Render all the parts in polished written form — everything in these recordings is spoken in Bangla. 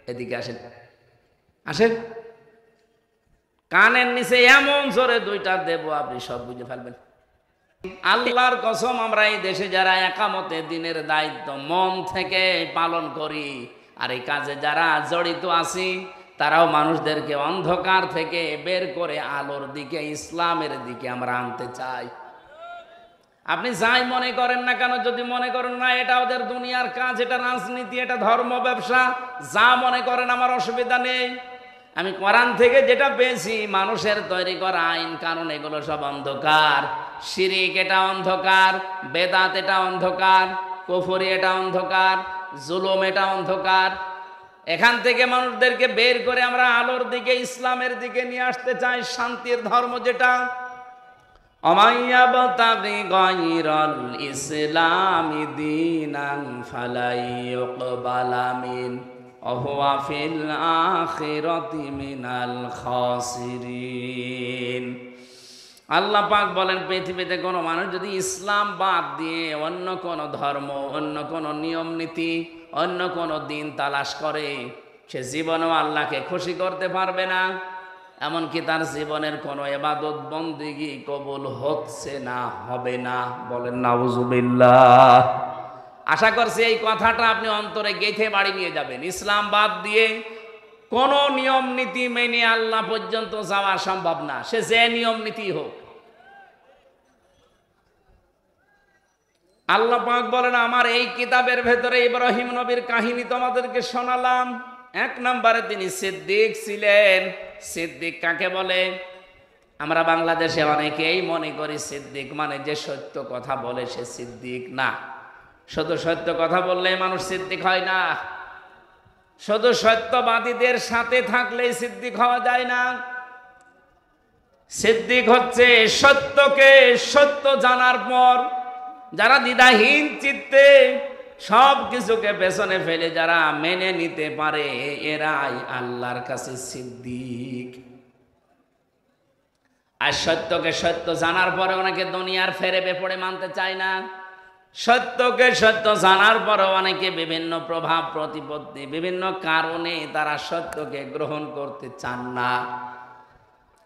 এদিকে আসেন, আসেন। কানের নিচে এমন জোরে দুইটা দেব, আপনি সব বুঝে ফেলবেন। আল্লাহর কসম, আমরা এই দেশে যারা একামতে দিনের দায়িত্ব মন থেকে পালন করি, আর এই কাজে যারা জড়িত আছি, তারাও মানুষদেরকে অন্ধকার থেকে বের করে আলোর দিকে, ইসলামের দিকে আমরা আনতে চাই। আপনি যাই মনে করেন না কেন, যদি মনে করেন না এটা ওদের দুনিয়ার কাজ, এটা রাজনীতি, এটা ধর্ম, ব্যবসা, যা মনে করেন, আমার অসুবিধা নেই। আমি কোরআন থেকে যেটা পেয়েছি, মানুষের তৈরি করা আইন কানুন এগুলো সব অন্ধকার। শিরিক এটা অন্ধকার, বেদাত এটা অন্ধকার, কুফরি এটা অন্ধকার, জুলুম এটা অন্ধকার। এখান থেকে মানুষদেরকে বের করে আমরা আলোর দিকে, ইসলামের দিকে নিয়ে আসতে চাই, শান্তির ধর্ম যেটা। অমাইয়াবতাগি গায়রাল ইসলামি দীনান ফালাই ইউকবালা মিন ওয়া ফিল আখিরাতি মিনাল খাসিরিন। আল্লাহ পাক বলেন, পৃথিবীতে কোনো মানুষ যদি ইসলাম বাদ দিয়ে অন্য কোনো ধর্ম, অন্য কোনো নিয়ম নীতি, অন্য কোনো দিন তালাশ করে, সে জীবনেও আল্লাহকে খুশি করতে পারবে না। এমনকি তার জীবনের কোনো ইবাদত বন্দেগী কবুল হচ্ছে না, হবে না। বলেন নাউজুবিল্লাহ। আশা করছি এই কথাটা আপনি অন্তরে গেঁথে বাড়ি নিয়ে যাবেন। ইসলাম বাদ দিয়ে কোন নিয়ম নীতি মেনে আল্লাহ পর্যন্ত যাওয়া সম্ভব না, সে যে নিয়ম নীতি হোক। আল্লাহ পাক বলেন, আমার এই কিতাবের ভেতরে ইব্রাহিম নবীর কাহিনী তোমাদেরকে শোনালাম। এক নম্বরে তিনি সিদ্দিক ছিলেন। সিদ্দিক কাকে বলে? আমরা বাংলাদেশে অনেকেই মনে করি সিদ্দিক মানে যে সত্য কথা বলে সে সিদ্দিক। না, শুধু সত্য কথা বললে মানুষ সিদ্দিক হয় না। শুধু সত্যবাদীদের সাথে থাকলেই সিদ্দিক হওয়া যায় না। সিদ্দিক হচ্ছে সত্যকে সত্য জানার পর যারা দ্বিধাহীন চিত্তে সব কিছুকে পেছনে ফেলে যারা মেনে নিতে পারে, এরাই আল্লাহর কাছে সিদ্দিক। আর সত্যকে সত্য জানার পরে অনেকে দুনিয়ার ফেরে বেপড়ে মানতে চায় না। সত্যকে সত্য জানার পরে অনেকে বিভিন্ন প্রভাব প্রতিপত্তি, বিভিন্ন কারণে তারা সত্যকে গ্রহণ করতে চান না।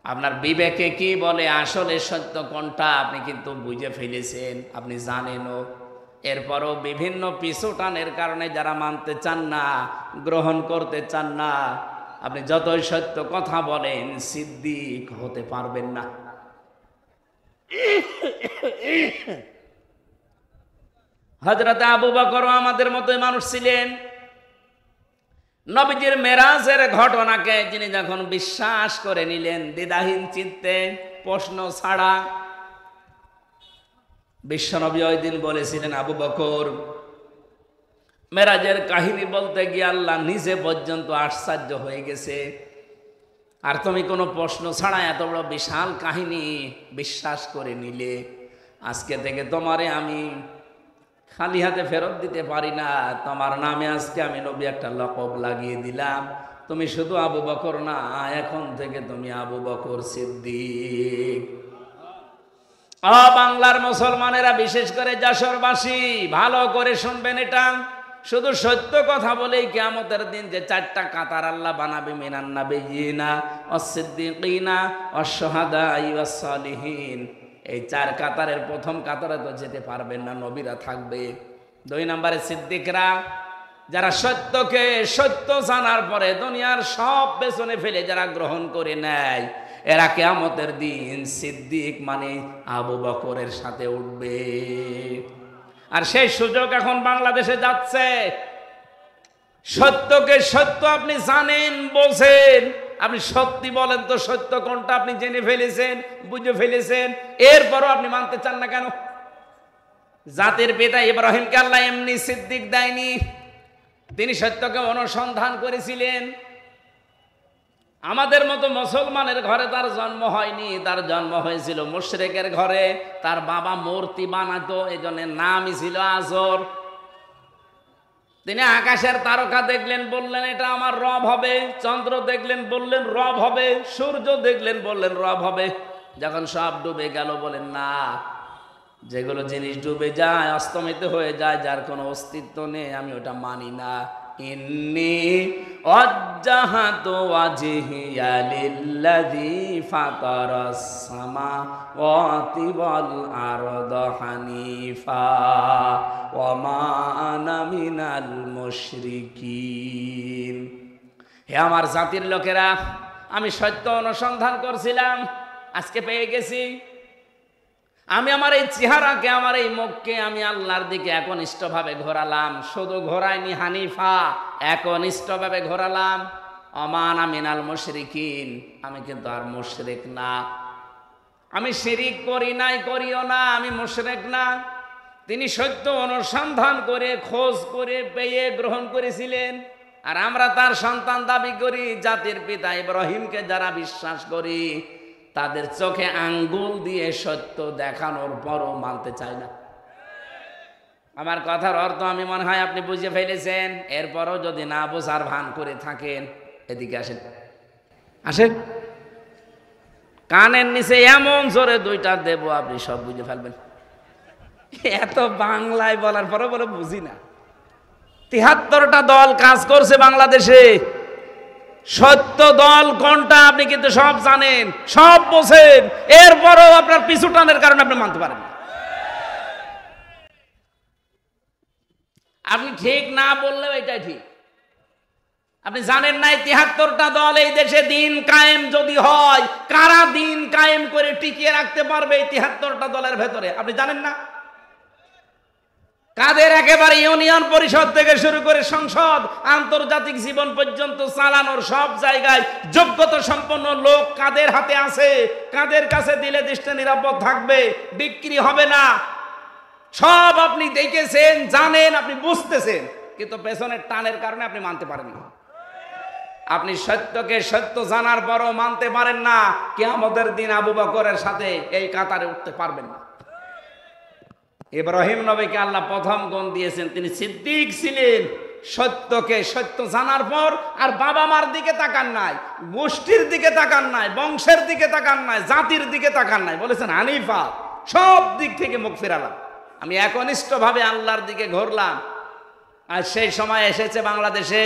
আপনার বিবেকে কি বলে আসলে সত্য কোনটা আপনি কিন্তু বুঝে ফেলেছেন, আপনি জানেনও। এরপরও বিভিন্ন পিছুটানের কারণে যারা মানতে চান না, গ্রহণ করতে চান না, আপনি যতই সত্য কথা বলেন সিদ্দিক হতে পারবেন না। হযরত আবু বকর আমাদের মতোই মানুষ ছিলেন। নবীজির মেরাজের ঘটনাকে যিনি যখন বিশ্বাস করে নিলেন দ্বিধাহীন চিত্তে, প্রশ্ন ছাড়া, বিশ্বনবী ওই দিন বলেছিলেন, আবু বকর, মেরাজের কাহিনী বলতে গিয়ে আল্লাহ নিজে পর্যন্ত আশ্চর্য হয়ে গেছে, আর তুমি কোনো প্রশ্ন ছাড়া এত বড় বিশাল কাহিনী বিশ্বাস করে নিলে। আজকে থেকে তোমারে আমি খালি হাতে ফেরত দিতে পারি না। তোমার নামে আজকে আমি নবী একটা লকব লাগিয়ে দিলাম। তুমি শুধু আবু বকর না, এখন থেকে তুমি আবু বকর সিদ্দিক। বাংলার মুসলমানেরা, বিশেষ করে যশোরবাসী, ভালো করে শুনবেন এটা। শুধু সত্য কথা বলেই কিয়ামতের দিন যে চারটা কাতার আল্লাহ বানাবে, মিনান নাবিয়িনা ওয়াস-সিদ্দিকিনা ওয়াস-শুহাদাই ওয়াস-সালিহিন, এই চার কাতারের প্রথম কাতারে তো যেতে পারবেন না, নবীরা থাকবে। 2 নম্বরে সিদ্দিকরা, যারা সত্যকে সত্য জানার পরে দুনিয়ার সব পেছনে ফেলে যারা গ্রহণ করে নেয়, এরা কিয়ামতের দিন সিদ্দিক মানে আবু বকরের সাথে উঠবে। আর সেই সুযোগ এখন বাংলাদেশে যাচ্ছে। সত্যকে সত্য আপনি জানেন, বোঝেন, আপনি সত্যি বলেন তো সত্য কোনটা আপনি জেনে ফেলেছেন, বুঝে ফেলেছেন, এরপরও আপনি মানতে চান না কেন? জাতির পিতা ইব্রাহিমকে আল্লাহ এমনি সিদ্দিক দেয়নি, তিনি সত্যকে অনুসন্ধান করেছিলেন। আমাদের মতো মুসলমানের ঘরে তার জন্ম হয়নি, তার জন্ম হয়েছিল মুশরিকের ঘরে। তার বাবা মূর্তি বানাতো, এই জন্য নামই ছিল আজর। তিনি আকাশের তারকা দেখলেন, বললেন এটা আমার রব হবে। চন্দ্র দেখলেন, বললেন রব হবে। সূর্য দেখলেন, বললেন রব হবে। যখন সব ডুবে গেল, বলেন না, যেগুলো জিনিস ডুবে যায়, অস্তমিত হয়ে যায়, যার কোনো অস্তিত্ব নেই, আমি ওটা মানি না। ইন্নী ওয়াজ্জাহাতু ওয়াজহিয়া লিল্লাযী ফাতারাস সামাওয়াতি ওয়াল আরদা হানিফা ওয়া মা আনা মিনাল মুশরিকিন। হে আমার জাতির লোকেরা, আমি সত্য অনুসন্ধান করছিলাম, আজকে পেয়ে গেছি। আমি আমার এই চেহারাকে, আমার এই মুখকে আমি আল্লাহর দিকে একনিষ্ঠভাবে ঘোরালাম। শুধু ঘোরাইনি হানিফা, একনিষ্ঠভাবে ঘোরালাম। আমান মিনাল মুশরিকিন, আমি কিন্তু আর মুশরিক না। আমি শিরিক করি নাই, করিও না, আমি মুশরিক না। তিনি সত্য অনুসন্ধান করে খোঁজ করে পেয়ে গ্রহণ করেছিলেন। আর আমরা তার সন্তান দাবি করি। জাতির পিতা ইব্রাহিমকে যারা বিশ্বাস করি, তাদের চোখে আঙ্গুল দিয়ে সত্য দেখানোর পরও মানতে চায় না। আমার কথার অর্থ আমি মনে হয় আপনি বুঝে ফেলেছেন। এরপরও যদি না বোঝার ভান করে থাকেন, এদিকে আসেন, আসেন, কানের নিচে এমন জোরে দুইটা দেব, আপনি সব বুঝে ফেলবেন। এত বাংলায় বলার পরও বলে বুঝি না। ৭৩টা দল কাজ করছে বাংলাদেশে। সত্য দল কোনটা আপনি কিন্তু সব জানেন, সব বোঝেন, এরপরও আপনার পিছু টানের কারণে আপনি মানতে পারেন না। আপনি ঠিক না বললেও এটাই ঠিক। আপনি জানেন না ৭৩টা দল এই দেশে দিন কায়েম যদি হয়, কারা দিন কায়েম করে টিকিয়ে রাখতে পারবে ৭৩টা দলের ভেতরে, আপনি জানেন না? কাদের একেবারে ইউনিয়ন পরিষদ থেকে শুরু করে সংসদ, আন্তর্জাতিক জীবন পর্যন্ত চালানোর সব জায়গায় যোগ্যতা সম্পন্ন লোক কাদের হাতে আছে, কাদের কাছে দিলে দেশটা নিরাপদ থাকবে, বিক্রি হবে না, সব আপনি দেখেছেন, জানেন, আপনি বুঝতেছেন, কিন্তু পেছনের টানের কারণে আপনি মানতে পারেন না। আপনি সত্যকে সত্য জানার পরও মানতে পারেন না। কিয়ামতের দিন আবু বকরের সাথে এই কাতারে উঠতে পারবেন না। ইব্রাহিম নবীকে আল্লাহ প্রথম গুণ দিয়েছেন, তিনি সিদ্দিক ছিলেন। সত্যকে সত্য জানার পর আর বাবা মার দিকে তাকান নাই, গোষ্ঠীর দিকে তাকান নাই, বংশের দিকে তাকান নাই, জাতির দিকে তাকান নাই, বলেছেন হানিফা, সব দিক থেকে মুখ ফেরালাম, আমি একনিষ্ঠভাবে আল্লাহর দিকে ঘুরলাম। আর সেই সময় এসেছে বাংলাদেশে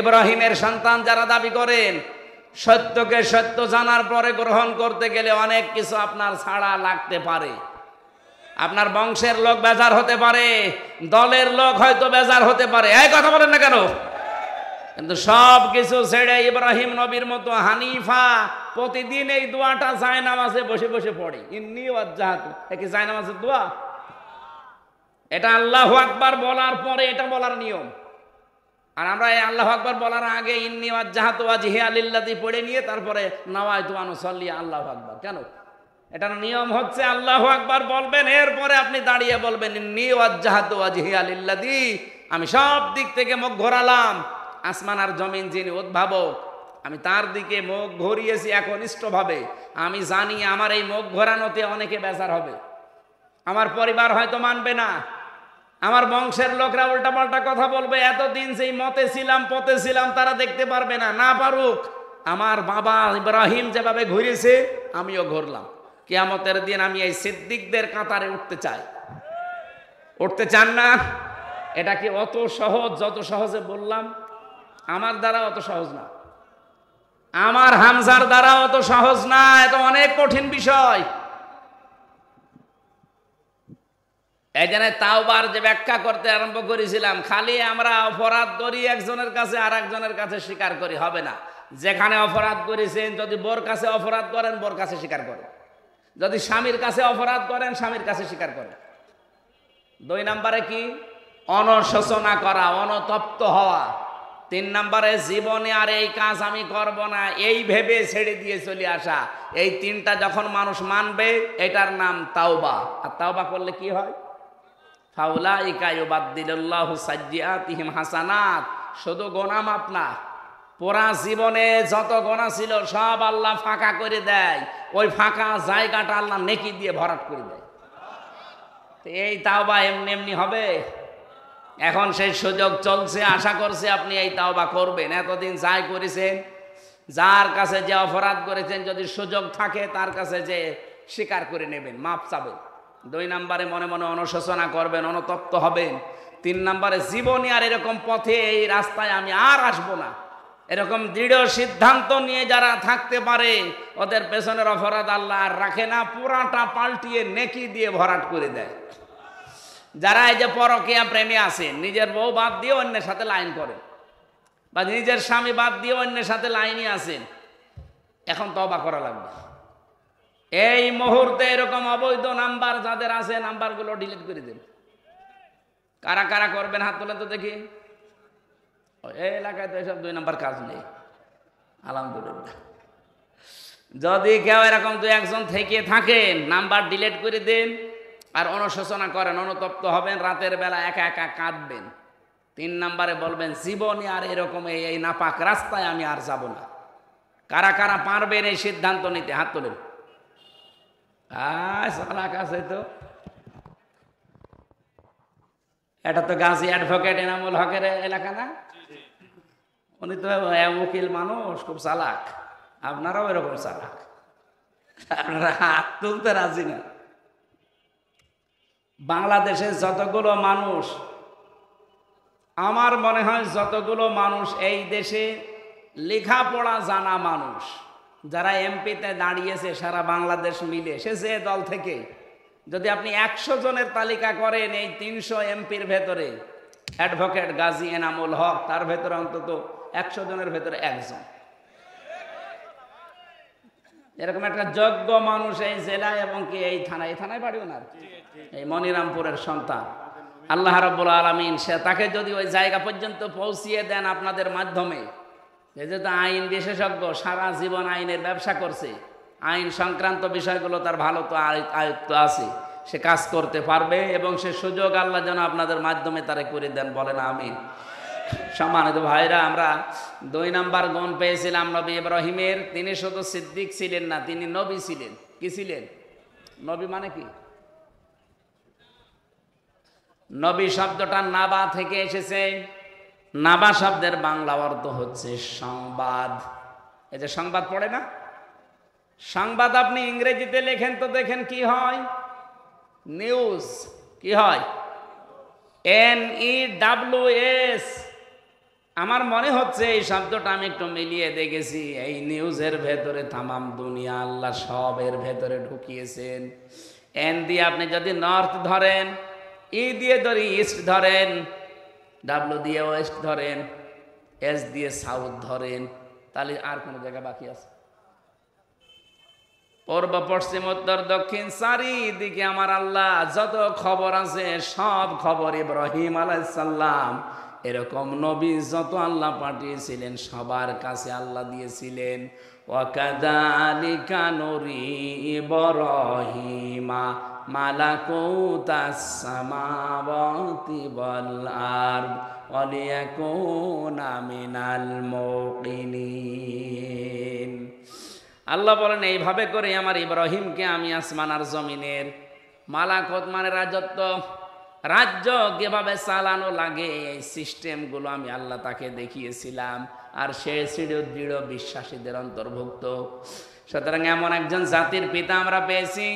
ইব্রাহিমের সন্তান যারা দাবি করেন, সত্যকে সত্য জানার পরে গ্রহণ করতে গেলে অনেক কিছু আপনার ছাড়া লাগতে পারে। আপনার বংশের লোক বেজার হতে পারে, দলের লোক হয়তো বেজার হতে পারে, এই কথা বলেন না কেন? কিন্তু সব কিছু ছেড়ে ইব্রাহিম নবীর মতো হানিফা প্রতিদিন এই দোয়াটা জায়নামাজে বসে বসে পড়ে। ইন্নী ওয়াজ্জাহাতু, কি জায়নামাজের দোয়া? এটা আল্লাহু আকবার বলার পরে এটা বলার নিয়ম। আর আমরা এই আল্লাহু আকবার বলার আগে ইন্নী ওয়াজ্জাহাতু ওয়াজহিয়া লিল্লাযী পড়ে নিয়ে তারপরে নাওয়াইতু আন উসাল্লি আল্লাহু আকবার। কেন? এটার নিয়ম হচ্ছে আল্লাহু আকবার বলবেন, এরপরে আপনি দাঁড়িয়ে বলবেন ইন্নী ওয়াজ্জাহাতু ওয়াজহিয়া লিল্লাযী, আমি সব দিক থেকে মুখ ঘোরালাম। আসমান আর জমিন যিনি উদ্ভাবক, আমি তার দিকে মুখ ঘুরিয়েছি একনিষ্ঠভাবে। আমি জানি আমার এই মুখ ঘোরানোতে অনেকে বেজার হবে, আমার পরিবার হয়তো মানবে না, আমার বংশের লোকরা উল্টাপাল্টা কথা বলবে। এতদিন যেই মতে ছিলাম, পথে ছিলাম, তারা দেখতে পারবে না, না পারুক। আমার বাবা ইব্রাহিম যেভাবে ঘুরেছে আমিও ঘুরলাম। কিয়ামতের দিন আমি এই সিদ্দিকদের কাতারে উঠতে চাই। উঠতে চান না? এটা কি অত সহজ? যত সহজে বললাম, আমার দ্বারা অত সহজ না, আমার হামজার দ্বারা অত সহজ না, এটা অনেক কঠিন বিষয়। এই জন্য তাওবার যে ব্যাখ্যা করতে আরম্ভ করেছিলাম, খালি আমরা অপরাধ করি একজনের কাছে আর একজনের কাছে স্বীকার করি হবে না। যেখানে অপরাধ করেছেন, যদি বোর কাছে অপরাধ করেন বোর কাছে স্বীকার করেন, যদি স্বামীর কাছে অপরাধ করেন স্বামীর কাছে স্বীকার করেন। 2 নম্বরে কি? অনুশোচনা করা, অনুতপ্ত হওয়া। 3 নম্বরে জীবনে আর এই কাজ আমি করব না এই ভেবে ছেড়ে দিয়ে চলে আসা। এই 3টা যখন মানুষ মানবে, এটার নাম তাওবা। আর তাওবা করলে কি হয়? ফাউলাইকা ইউবাদদিলুল্লাহু সাইয়্যাতিহিম হাসানাত। শুধু গোনা মাপ না, পুরা জীবনে যত গোনা ছিল সব আল্লাহ ফাঁকা করে দেয়। ওই ফাঁকা জায়গাটা আল্লাহ নেকি দিয়ে ভরাট করে দেয়। এই তাওবা এমনি এমনি হবে? এখন সেই সুযোগ চলছে, আশা করছে আপনি এই তাওবা করবেন। এতদিন যাই করেছেন, যার কাছে যে অপরাধ করেছেন, যদি সুযোগ থাকে তার কাছে যে স্বীকার করে নেবেন, মাপ চাবেন। 2 নম্বরে মনে মনে অনুশোচনা করবেন, অনুতপ্ত হবেন। 3 নম্বরে জীবনে আর এরকম পথে এই রাস্তায় আমি আর আসবো না, এরকম দৃঢ় সিদ্ধান্ত নিয়ে যারা থাকতে পারে ওদের পেছনের অপরাধ আল্লাহ আর রাখে না, পুরাটা পাল্টিয়ে নেকি দিয়ে ভরাট করে দেয়। যারা এই যে পরকীয়া প্রেমী আছেন, নিজের বউ বাদ দিয়ে অন্যের সাথে লাইন করেন, বা নিজের স্বামী বাদ দিয়ে অন্যের সাথে লাইনই আছেন, এখন তওবা করা লাগবে। এই মুহূর্তে এরকম অবৈধ নাম্বার যাদের আছে, নাম্বারগুলো ডিলিট করে দেন। কারা কারা করবেন হাত তোলেন তো দেখি। এই এলাকায় তো এসব 2 নাম্বার কাজ নেই, আলহামদুলিল্লাহ। যদি কেউ এরকম 2-1 থেকে থাকেন, নাম্বার ডিলিট করে দেন আর অনুশোচনা করেন, অনুতপ্ত হবেন, রাতের বেলা একা একা কাঁদবেন। 3 নাম্বারে বলবেন, জীবনে আর এরকম এই নাপাক রাস্তায় আমি আর যাব না। কারা কারা পারবেন এই সিদ্ধান্ত নিতে হাত তোলেন। চালাক আছে তো। এটা তো গাজী অ্যাডভোকেট এনামুল হকের এলাকা না? উনি তো উকিল মানুষ, খুব চালাক। আপনারাও এরকম চালাক, আপনারা হাত তুলতে রাজি না। বাংলাদেশের যতগুলো মানুষ, আমার মনে হয় যতগুলো মানুষ এই দেশে লেখাপড়া জানা মানুষ, যারা এমপিতে দাঁড়িয়েছে সারা বাংলাদেশ মিলে, সে যে দল থেকে, যদি আপনি 100 জনের তালিকা করেন, এই 300 এমপির ভেতরে অ্যাডভোকেট গাজী এনামুল হক, তার ভেতরে অন্তত 100 জনের ভেতরে 1 জন এরকম একটা যোগ্য মানুষ এই জেলায় এবং কি এই থানায় বাড়িও না, এই মনিরামপুরের সন্তান। আল্লাহ রাব্বুল আলামিন সে তাকে যদি ওই জায়গা পর্যন্ত পৌঁছিয়ে দেন আপনাদের মাধ্যমে, যেহেতু আইন বিশেষজ্ঞ, সারা জীবন আইনের ব্যবসা করছে, আইন সংক্রান্ত বিষয়গুলো তার ভালো তো আয়ত্ত আছে, সে কাজ করতে পারবে এবং সে সুযোগ আল্লাহ যেন আপনাদের মাধ্যমে তারে করে দেন, বলেন আমিন। সম্মানিত ভাইরা, আমরা 2 নাম্বার গুণ পেয়েছিলাম নবী ইব্রাহিমের। তিনি শুধু সিদ্দিক ছিলেন না, তিনি নবী ছিলেন। কি ছিলেন? নবী মানে কি? নবী শব্দটা নাবা থেকে এসেছে। নাবা শব্দের বাংলা অর্থ হচ্ছে সংবাদ। এই যে সংবাদ পড়ে না, সংবাদ আপনি ইংরেজিতে লেখেন তো দেখেন কি হয়, নিউজ। কি হয়? NEWS। আমার মনে হচ্ছে এই শব্দটা আমি একটু মিলিয়ে দেখেছি, এই নিউজের ভেতরে তামাম দুনিয়া আল্লাহ সব এর ভেতরে ঢুকিয়েছেন। এন দিয়ে আপনি যদি নর্থ ধরেন, ই দিয়ে ধরি ইস্ট ধরেন, ডাব্লু দিয়ে ওয়েস্ট ধরেন, এস দিয়ে সাউথ ধরেন, তাহলে আর কোনো জায়গা বাকি আছে? পূর্ব পশ্চিম উত্তর দক্ষিণ চারিদিকে আমার আল্লাহ যত খবর আছে সব খবর ইব্রাহিম আলাইহিস সালাম এরকম নবী যত আল্লাহ পাঠিয়েছিলেন সবার কাছে আল্লাহ দিয়েছিলেন। ওয়াকাযালিকা নুরি ইব্রাহিমা মালাকুতাস সামাওয়াতি ওয়াল আরদ ওয়ালিয়াকুনা মিনাল মুকিনিন। আল্লাহ বলেন, এইভাবে করে আমার ইব্রাহিমকে আমি আসমান আর জমিনের মালাকুত মানে রাজত্ব, রাজ্য কিভাবে চালানো লাগে এই সিস্টেমগুলো আমি আল্লাহ তাকে দেখিয়েছিলাম, আর সে দৃঢ় বিশ্বাসীদের অন্তর্ভুক্ত। সুতরাং এমন একজন জাতির পিতা আমরা পেয়েছি।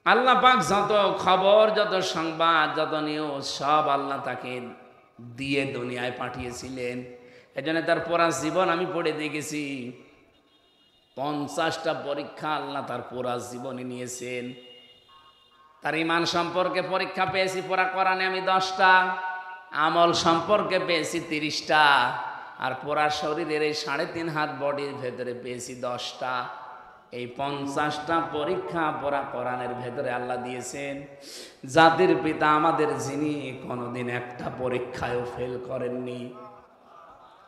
আল্লাহ পাক যত খবর, যত সংবাদ, যত নিউজ সব আল্লাহ তাকে দিয়ে দুনিয়ায় পাঠিয়েছিলেন। এজন্য তার পুরা জীবন আমি পড়ে দেখেছি, 50টা পরীক্ষা আল্লাহ তার পুরা জীবনে নিয়েছেন। তার ঈমান সম্পর্কে পরীক্ষা পেয়েছি পুরা কোরআনে আমি 10টা, আমল সম্পর্কে পেয়েছি 30টা, আর পুরা শরীরের এই 3.5 হাত বডির ভেতরে পেয়েছি 10টা। এই 50টা পরীক্ষা পুরা কোরআনের ভেতরে আল্লাহ দিয়েছেন। জাতির পিতা আমাদের, যিনি কোনোদিন একটা পরীক্ষায়ও ফেল করেননি।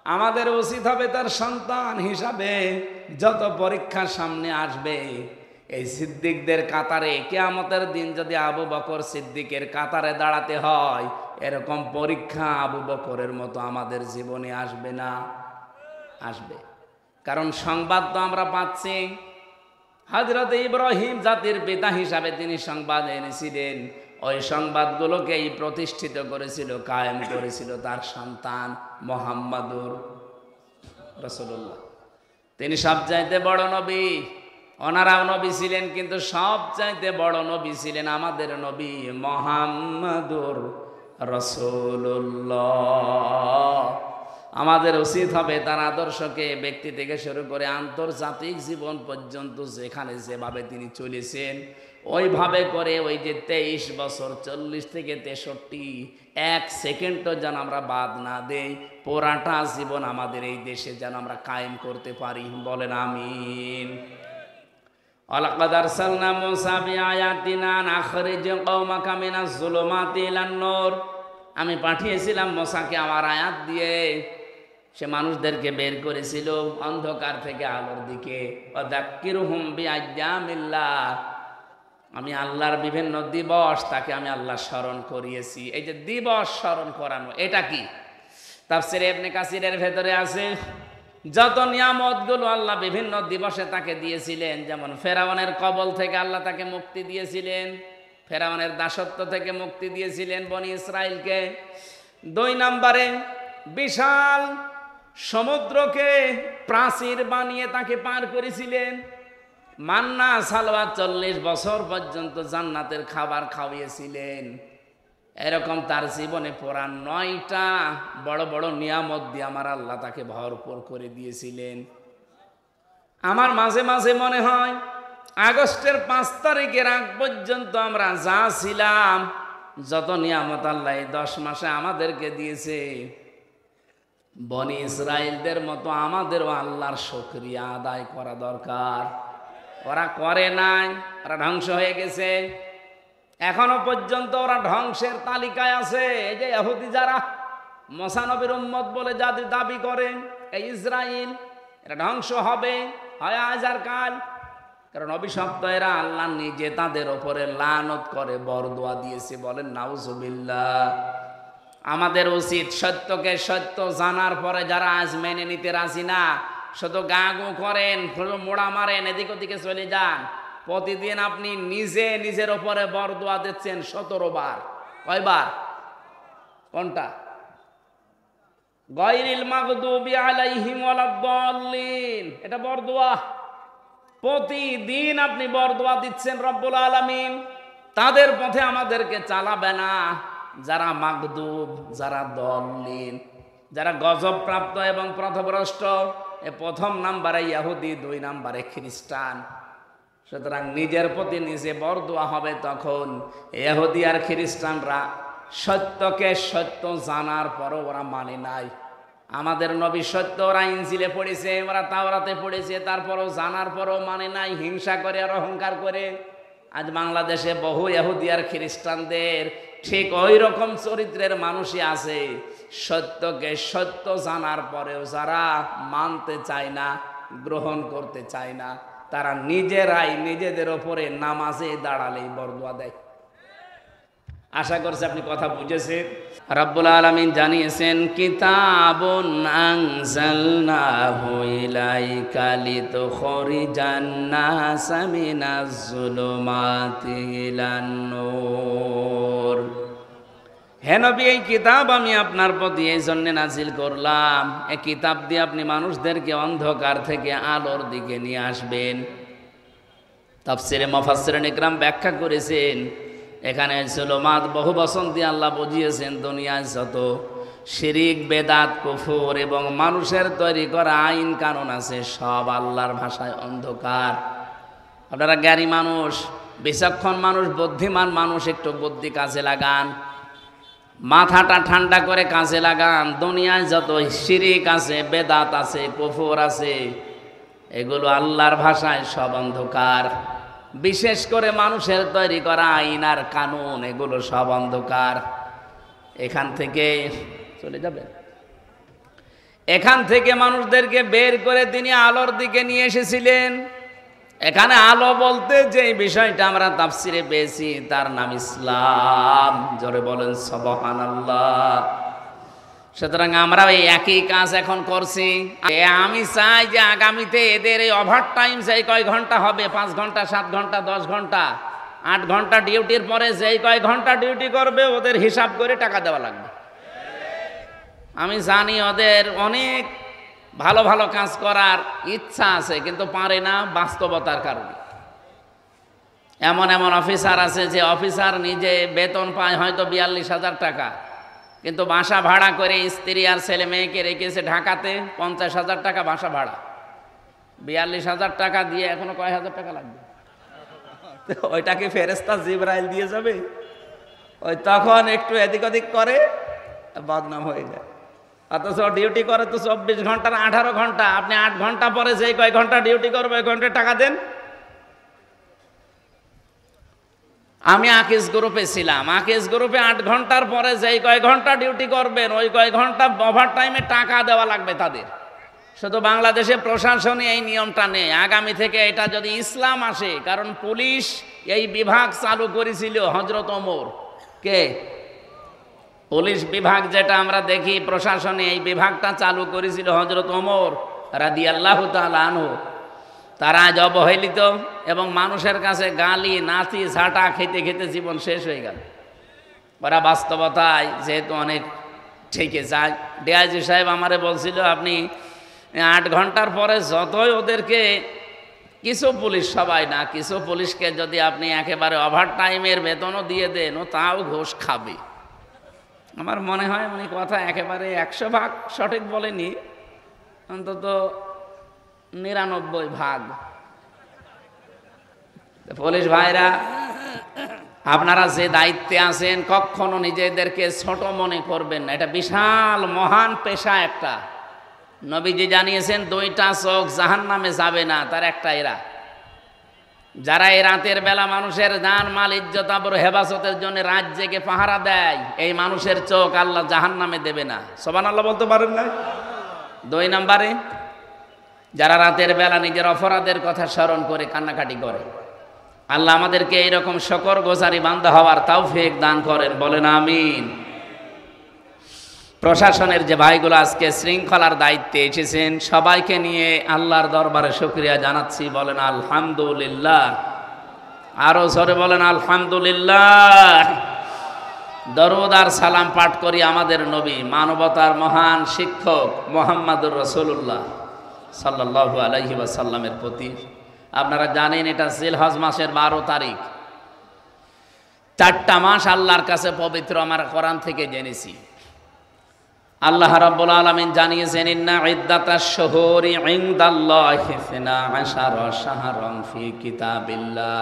আমাদের উচিত হবে তার সন্তান হিসাবে যত পরীক্ষার সামনে আসবে, এই সিদ্দিকদের কাতারে কিয়ামতের দিন যদি আবু বকর সিদ্দিকের কাতারে দাঁড়াতে হয়, এরকম পরীক্ষা আবু বকরের মতো আমাদের জীবনে আসবে না? আসবে। কারণ সংবাদ তো আমরা পাচ্ছি। হযরত ইব্রাহিম জাতির পিতা হিসাবে তিনি সংবাদ এনেছিলেন, ওই সংবাদগুলোকেই প্রতিষ্ঠিত করেছিল, কায়েম করেছিল তার সন্তান মুহাম্মাদুর রাসূলুল্লাহ। তিনি সবচাইতে বড় নবী। ওনারাও নবী ছিলেন, কিন্তু সবচাইতে বড় নবী ছিলেন আমাদের নবী মুহাম্মাদুর রাসূলুল্লাহ আমাদের উচিত হবে তার আদর্শকে ব্যক্তি থেকে শুরু করে আন্তর্জাতিক জীবন পর্যন্ত যেখানে যেভাবে তিনি চলেছেন ওইভাবে করে ওই যে 23 বছর 40 থেকে 63 এক সেকেন্ডও যেন আমরা বাদ না দেই, পুরাটা জীবন আমাদের এই দেশে যেন আমরা কায়েম করতে পারি। বলেন আমিন। ওয়ালাকাদ আরসালনা মূসা বিআয়াতিনা আন আখরিজ কওমাকা মিনাজ যুলুমাতি ইলান নূর। আমি পাঠিয়েছিলাম মূসাকে আমার আয়াত দিয়ে, সে মানুষদেরকে বের করেছিল অন্ধকার থেকে আলোর দিকে। ওয়াযাক্কিরুহুম বিআইয়ামিল্লাহ, আমি আল্লাহর বিভিন্ন দিবস তাকে আমি আল্লাহ স্মরণ করিয়েছি। এই যে দিবস স্মরণ করানো, এটা কি? তাফসীরে ইবনে কাসিরের ভেতরে আছে যত নিয়ামতগুলো আল্লাহ বিভিন্ন দিবসে তাকে দিয়েছিলেন, যেমন ফেরাউনের কবল থেকে আল্লাহ তাকে মুক্তি দিয়েছিলেন, ফেরাউনের দাসত্ব থেকে মুক্তি দিয়েছিলেন বনি ইসরাইলকে। 2 নম্বরে বিশাল সমুদ্রকে প্রাচীর বানিয়ে তাকে পার করেছিলেন। মান্না সালওয়া 40 বছর পর্যন্ত জান্নাতের খাবার খাওয়িয়েছিলেন। এরকম তার জীবনে পুরা 9টা বড় বড় নিয়ামত দিয়ে আমার আল্লাহ তাকে ভরপুর করে দিয়েছিলেন। আমার মাঝে মাঝে মনে হয় আগস্টের 5 তারিখের আগ পর্যন্ত আমরা যা ছিলাম, যত নিয়ামত আল্লাহ 10 মাসে আমাদেরকে দিয়েছে, বনি ইসরাইলদের মতো আমাদেরও আল্লাহর শুকরিয়া আদায় করা দরকার। ওরা করে নাই, ওরা ধ্বংস হয়ে গেছে। এখনো পর্যন্ত ওরা ধ্বংসের তালিকায় আছে। এই যে ইহুদি যারা মুসা নবীর উম্মত বলে যাদের দাবি করেন, এই ইসরাইল, এরা ধ্বংস হবে হয় আজ আর কাল। কারণ অভিশপ্ত এরা আল্লাহ নিজে তাদের ওপরে লানত করে বরদোয়া দিয়েছে। বলেন নাউজুবিল্লাহ। আমাদের উচিত সত্যকে সত্য জানার পরে যারা আজ মেনে নিতে রাজি না, শুধু গা গো করেন, শুধু মোড়া মারেন, এদিক ওদিকে চলে যান, প্রতিদিন আপনি নিজে নিজের ওপরে বরদোয়া দিচ্ছেন 17 বার। কয়বার? কোনটা? গায়রিল মাগদুবি আলাইহিম ওয়ালাদ-দাল্লিন, এটা বরদোয়া। প্রতিদিন আপনি বরদোয়া দিচ্ছেন রব্বুল আলামিন তাদের পথে আমাদেরকে চালাবে না, যারা মাগদুব, যারা দল্লিন, যারা গজব প্রাপ্ত এবং পথভ্রষ্ট। প্রথম নাম্বারে ইহুদি, 2 নাম্বারে খ্রিস্টান। সুতরাং নিজের প্রতি নিজে বরদোয়া হবে তখন। ইহুদি আর খ্রিস্টানরা সত্যকে সত্য জানার পরও ওরা মানে নাই। আমাদের নবী সত্য, ওরা ইনজিলে পড়েছে, ওরা তাওরাতে পড়েছে, তারপরও জানার পরও মানে নাই, হিংসা করে আর অহংকার করে। আজ বাংলাদেশে বহু ইহুদি আর খ্রিস্টানদের ঠিক ওই রকম চরিত্রের মানুষই আছে। সত্যকে সত্য জানার পরেও যারা মানতে চায় না, গ্রহণ করতে চায় না, তারা নিজেরাই নিজেদের ওপরে নামাজে দাঁড়ালেই বরদোয়া দেয়। আশা করছি আপনি কথা বুঝেছেন। রব্বুল আলামিন জানিয়েছেন, কিতাবুন আনজালনাহু ইলাইকা লিতুখরিজান নাসা মিনাজ যুলুমাতি ইলান নূর। হে নবী, এই কিতাব আমি আপনার প্রতি এই জন্য নাজিল করলাম, এই কিতাব দিয়ে আপনি মানুষদেরকে অন্ধকার থেকে আলোর দিকে নিয়ে আসবেন। তাফসীরে মুফাসসিরিন ইকরাম ব্যাখ্যা করেছেন, এখানে জুলুমাত বহু বচন দিয়ে আল্লাহ বুঝিয়েছেন দুনিয়ায় যত শিরিক, বেদাত, কুফর এবং মানুষের তৈরি করা আইন কানুন আছে, সব আল্লাহর ভাষায় অন্ধকার। আপনারা জ্ঞানী মানুষ, বিচক্ষণ মানুষ, বুদ্ধিমান মানুষ, একটু বুদ্ধি কাজে লাগান, মাথাটা ঠান্ডা করে কাজে লাগান। দুনিয়ায় যত শিরিক আছে, বেদাত আছে, কুফর আছে, এগুলো আল্লাহর ভাষায় সব অন্ধকার। বিশেষ করে মানুষের তৈরি করা আইন আর কানুন, এগুলো সব অন্ধকার। এখান থেকে চলে যাবে, এখান থেকে মানুষদেরকে বের করে তিনি আলোর দিকে নিয়ে এসেছিলেন। এখানে আলো বলতে যে বিষয়টা আমরা তাফসিরে পেয়েছি, তার নাম ইসলাম। জোরে বলেন সুবহানাল্লাহ। সুতরাং আমরা এই একই কাজ এখন করছি। আমি চাই যে আগামীতে এদের এই ওভার টাইম যেই কয় ঘন্টা হবে, 5 ঘন্টা, 7 ঘন্টা, 10 ঘন্টা, 8 ঘন্টা ডিউটির পরে যেই কয় ঘন্টা ডিউটি করবে, ওদের হিসাব করে টাকা দেওয়া লাগবে। আমি জানি ওদের অনেক ভালো ভালো কাজ করার ইচ্ছা আছে, কিন্তু পারে না বাস্তবতার কারণে। এমন এমন অফিসার আছে যে অফিসার নিজে বেতন পায় হয়তো 42,000 টাকা, কিন্তু বাসা ভাড়া করে স্ত্রী আর ছেলে মেয়েকে রেখেছে ঢাকাতে, 50,000 টাকা বাসা ভাড়া, 42,000 টাকা দিয়ে এখনো কয় হাজার টাকা লাগবে, ওইটাকে ফেরেশতা জিবরাইল দিয়ে যাবে? ওই তখন একটু এদিক ওদিক করে বদনাম হয়ে যায়। অথচ ডিউটি করে তো 24 ঘন্টার 18 ঘন্টা, আপনি 8 ঘন্টা পরে যে কয় ঘন্টা ডিউটি করবে ওই ঘন্টায় টাকা দেন। আমি আকিজ গ্রুপে ছিলাম, আকিজ গ্রুপে 8 ঘন্টার পরে যেই কয় ঘন্টা ডিউটি করবেন ওই কয় ঘন্টা ওভার টাইমে টাকা দেওয়া লাগবে তাদের। শুধু বাংলাদেশে প্রশাসনে এই নিয়মটা নেই, আগামী থেকে এটা যদি ইসলাম আসে, কারণ পুলিশ এই বিভাগ চালু করেছিল হযরত ওমর। কে? পুলিশ বিভাগ যেটা আমরা দেখি প্রশাসনে, এই বিভাগটা চালু করেছিল হযরত ওমর রাদিয়াল্লাহু তাআলা আনহু। তারা আজ অবহেলিত এবং মানুষের কাছে গালি নাচি ঝাঁটা খেতে খেতে জীবন শেষ হয়ে গেল। ওরা বাস্তবতায় যেহেতু অনেক ঠেকে যায়। ডিআইজি সাহেব আমারে বলছিল, আপনি 8 ঘন্টার পরে যতই ওদেরকে, কিছু পুলিশ, সবাই না, কিছু পুলিশকে যদি আপনি একেবারে ওভার টাইমের বেতনও দিয়ে দেন ও তাও ঘুষ খাবে। আমার মনে হয় উনি কথা একেবারে 100% সঠিক বলেনি, অন্তত 99%। পুলিশ ভাইরা, আপনারা যে দায়িত্বে আছেন কখনো নিজেদেরকে ছোট মনে করবেন না, এটা বিশাল মহান পেশা একটা। নবীজি জানিয়েছেন 2টা চোখ জাহান্নামে যাবে না, তার একটা এরা। যারা এই রাতের বেলা মানুষের জান মাল ইজ্জত আবরু হেফাজতের জন্য রাত জেগে পাহারা দেয়, এই মানুষের চোখ আল্লাহ জাহান্নামে দেবে না। সুবহানাল্লাহ বলতে পারেন না? 2 নম্বরে, যারা রাতের বেলা নিজের অপরাধের কথা স্মরণ করে কান্নাকাটি করে। আল্লাহ আমাদেরকে এইরকম শুকরগুজারি বান্দা হওয়ার তৌফিক দান করেন, বলেন আমিন। প্রশাসনের যে ভাইগুলো আজকে শৃঙ্খলার দায়িত্বে এসেছেন, সবাইকে নিয়ে আল্লাহর দরবারে শুকরিয়া জানাচ্ছি, বলেন আলহামদুলিল্লাহ। আরো জোরে বলেন আলহামদুলিল্লাহ। দরুদ আর সালাম পাঠ করি আমাদের নবী, মানবতার মহান শিক্ষক মুহাম্মদুর রাসূলুল্লাহ সাল্লাল্লাহু আলাইহি ওয়াসাল্লামের প্রতি। আপনারা জানেন এটা জিলহজ মাসের 12 তারিখ। 4টা মাস আল্লাহর কাছে পবিত্র, আমরা কোরআন থেকে জেনেছি। আল্লাহ রাব্বুল আলামিন জানিয়েছেন, ইন্না ইদ্দাতাশ শুহুরি ইনদাল্লাহি 12 শাহরান ফি কিতাবিল্লাহ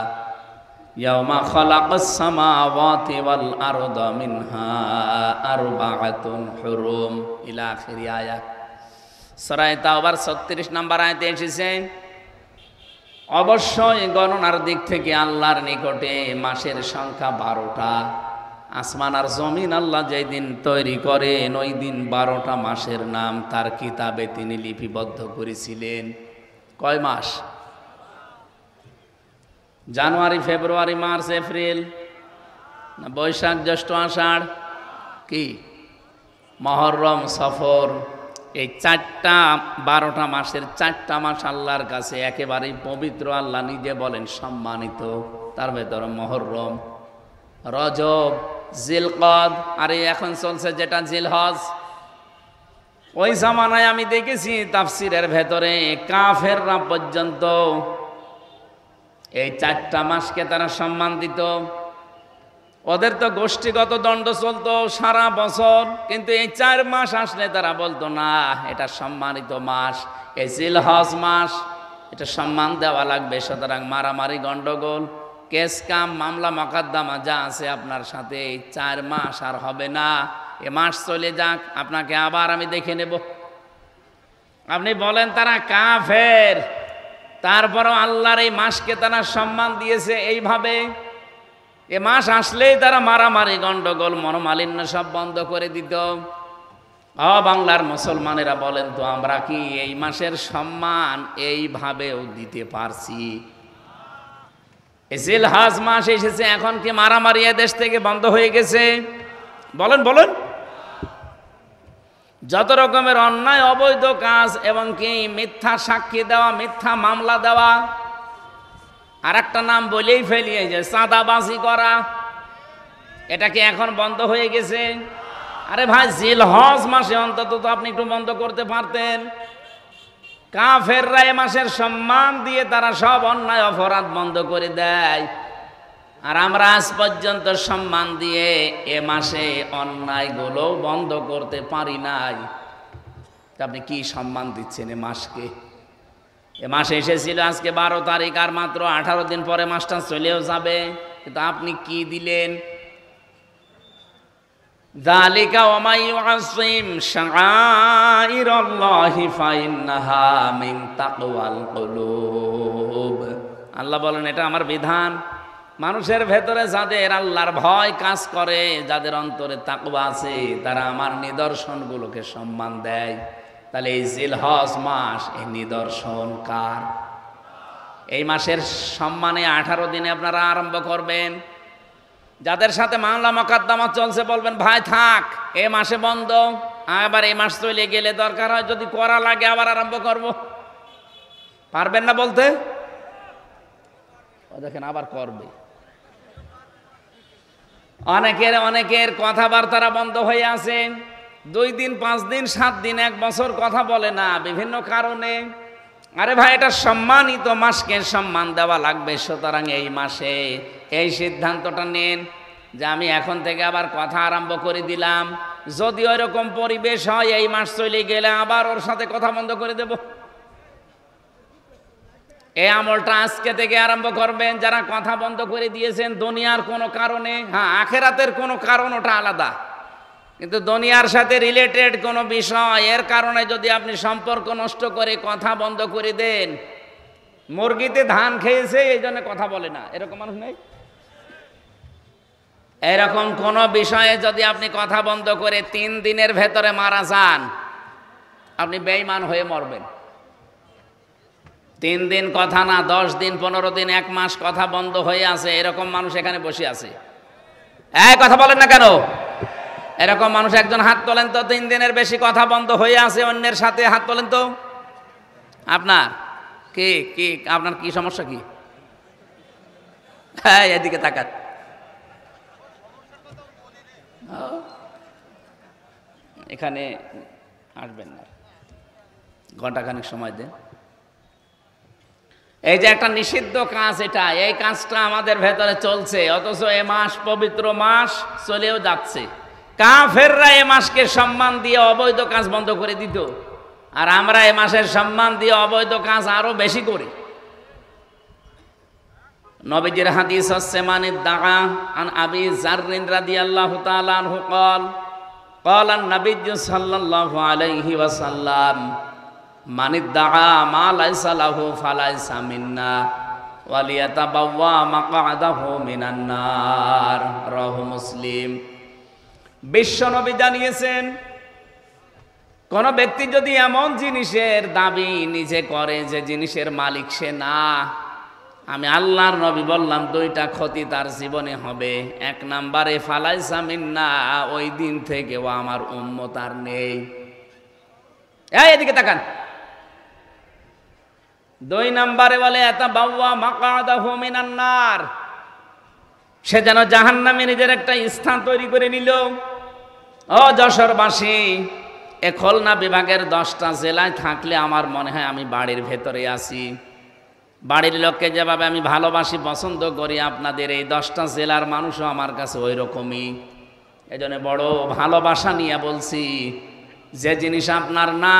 ইয়াওমা খালাকাস সামাওয়াতি ওয়াল আরদা মিনহা আরবাআতুন হুরুম ইলা আখির আয়াত। সূরা তাওবার 36 নম্বর আয়াতে এসেছে, অবশ্যই গণনার দিক থেকে আল্লাহর নিকটে মাসের সংখ্যা 12টা। আসমান আর জমিন আল্লাহ যেই দিন তৈরি করেন ওই দিন 12টা মাসের নাম তার কিতাবে তিনি লিপিবদ্ধ করেছিলেন। কয় মাস? জানুয়ারি, ফেব্রুয়ারি, মার্চ, এপ্রিল, না বৈশাখ, জ্যৈষ্ঠ, আষাঢ়, কি মুহররম, সফর। এই 12টা মাসের 4টা মাস আল্লাহর কাছে একেবারেই পবিত্র। আল্লাহ নিজে বলেন সম্মানিত। তার ভেতরে মুহররম, রজব, জিলকদ, আর এখন চলছে যেটা জিলহজ। ওই জামানায় আমি দেখেছি তাফসিরের ভেতরে কাফেররা পর্যন্ত এই 4টা মাসকে তারা সম্মান দিত। ওদের তো গোষ্ঠীগত দণ্ড চলতো সারা বছর, কিন্তু এই 4 মাস আসলে তারা বলতো না, এটা সম্মানিত মাস, এই জিলহজ মাস, এটা সম্মান দেওয়া লাগবে। সুতরাং মারামারি, গন্ডগোল, কেস কাম, মামলা মোকদ্দমা যা আছে আপনার সাথে, এই 4 মাস আর হবে না। এ মাস চলে যাক, আপনাকে আবার আমি দেখে নেব। আপনি বলেন তারা কাফের, তারপরও আল্লাহর এই মাসকে তারা সম্মান দিয়েছে এইভাবে। এ মাস আসলেই তারা মারামারি, গন্ডগোল, মনোমালিন্য সব বন্ধ করে দিত। বাংলার মুসলমানেরা বলেন তো, আমরা কি এই মাসের সম্মান এইভাবেও দিতে পারছি? জিলহজ মাস এসেছে, এখন কি মারামারি দেশ থেকে বন্ধ হয়ে গেছে? বলেন বলেন। যত রকমের অন্যায় অবৈধ কাজ এবং কি মিথ্যা সাক্ষী দেওয়া, মিথ্যা মামলা দেওয়া, আর একটা নাম বলেই ফেলি, যে চাঁদাবাজি করা, এটা কি এখন বন্ধ হয়ে গেছে? আরে ভাই, জিলহজ মাসে অন্তত তো আপনি একটু বন্ধ করতে পারতেন। কাফেররা এ মাসের সম্মান দিয়ে তারা সব অন্যায় অপরাধ বন্ধ করে দেয়। আর আমরা আজ পর্যন্ত সম্মান দিয়ে এ মাসে অন্যায়গুলো বন্ধ করতে পারি নাই। আপনি কি সম্মান দিচ্ছেন এ মাসকে? এ মাসে এসেছিল আজকে 12 তারিখ, আর মাত্র 18 দিন পরে মাসটা চলেও যাবে, কিন্তু আপনি কি দিলেন? যালিকা ওয়া মান ইউআযযিম শাআইরাল্লাহি ফাইন্নাহা মিন তাকওয়াল কুলুব। আল্লাহ বলেন এটা আমার বিধান। মানুষের ভেতরে যাদের আল্লাহর ভয় কাজ করে, যাদের অন্তরে তাকওয়া আছে, তারা আমার নিদর্শনগুলোকে সম্মান দেয়। তাহলে এই জিলহজ মাস, এই নিদর্শন কার? এই মাসের সম্মানে 18 দিনে আপনারা আরম্ভ করবেন। যাদের সাথে মামলা মোকদ্দমা চলছে বলবেন ভাই থাক, এ মাসে বন্ধ, আবার এই মাস চলে গেলে দরকার হয় যদি করা লাগে আবার আরম্ভ করব। পারবেন না বলতে? দেখেন আবার করবে। অনেকের কথাবার্তারা বন্ধ হয়ে আছে, 2 দিন 5 দিন 7 দিন 1 বছর কথা বলে না বিভিন্ন কারণে। আরে ভাই এটা সম্মানিত মাসকে সম্মান দেওয়া লাগবে, সুতরাং এই মাসে এই সিদ্ধান্তটা নেন যে আমি এখন থেকে আবার কথা আরম্ভ করে দিলাম। যদি ওইরকম পরিবেশ হয় এই মাস চলে গেলে আবার ওর সাথে কথা বন্ধ করে দেব। এই আমলটা আজকে থেকে আরম্ভ করবেন যারা কথা বন্ধ করে দিয়েছেন দুনিয়ার কোনো কারণে। হ্যাঁ, আখেরাতের কোনো কারণ ওটা আলাদা, কিন্তু দুনিয়ার সাথে রিলেটেড কোনো বিষয় এর কারণে যদি আপনি সম্পর্ক নষ্ট করে কথা বন্ধ করে দেন, মুরগিতে ধান খেয়েছে এই জন্য কথা বলে না, এরকম মানুষ নেই? এরকম কোনো বিষয়ে যদি আপনি কথা বন্ধ করে 3 দিনের ভেতরে মারা যান, আপনি বেঈমান হয়ে মরবেন। 3 দিন কথা না, 10 দিন 15 দিন 1 মাস কথা বন্ধ হয়ে আছে, এরকম মানুষ এখানে বসে আছে। কথা বলেন না কেন? এরকম মানুষ একজন হাত তোলেন তো। 3 দিনের বেশি কথা বন্ধ হয়ে আছে অন্যের সাথে, হাত তোলেন তো। আপনার কি আপনার কি সমস্যা কি? এদিকে তাকান। এখানে আসবেন না, ঘন্টাখানেক সময় দেন। এই যে একটা নিষিদ্ধ কাজ, এটা এই কাজটা আমাদের ভেতরে চলছে, অথচ এ মাস পবিত্র মাস চলেও যাচ্ছে। কাফেররা এ মাসকে সম্মান দিয়ে অবৈধ কাজ বন্ধ করে দিত, আর আমরা এ মাসের সম্মান দিয়ে অবৈধ কাজ আরো বেশি করি। নবীজির হাদিস হচ্ছে মানিদ দাআ আন আবি যাররিন রাদিয়াল্লাহু তাআলা আনহু قال قال النبي صلى الله عليه وسلم মানিদ দাআ মা লাইসা লাহু ফালাইসা মিন্না ওয়ালিয়াতাবাওয়া মাকআদাহু মিনান নার। রাহু মুসলিম। বিশ্ব নবী জানিয়েছেন, কোন ব্যক্তি যদি এমন জিনিসের দাবি নিজে করে যে জিনিসের মালিক সে না, আমি আল্লাহর নবী বললাম 2টা ক্ষতি তার জীবনে হবে। 1 নম্বরে ফালাইসা মিন্না, ওই দিন থেকে ও আমার উম্মত আর নেই। এদিকে তাকান। 2 নম্বরে বলে ইয়াতাবাওয়া মাকআদাহু মিনান নার, সে যেন জাহান্নামে নিজের একটা স্থান তৈরি করে নিল। ও যশোরবাসী, এ খুলনা বিভাগের 10টা জেলায় থাকলে আমার মনে হয় আমি বাড়ির ভেতরে আছি। বাড়ির লোককে যেভাবে আমি ভালোবাসি পছন্দ করি, আপনাদের এই 10টা জেলার মানুষও আমার কাছে ওই রকমই। এই জন্য বড় ভালোবাসা নিয়ে বলছি, যে জিনিস আপনার না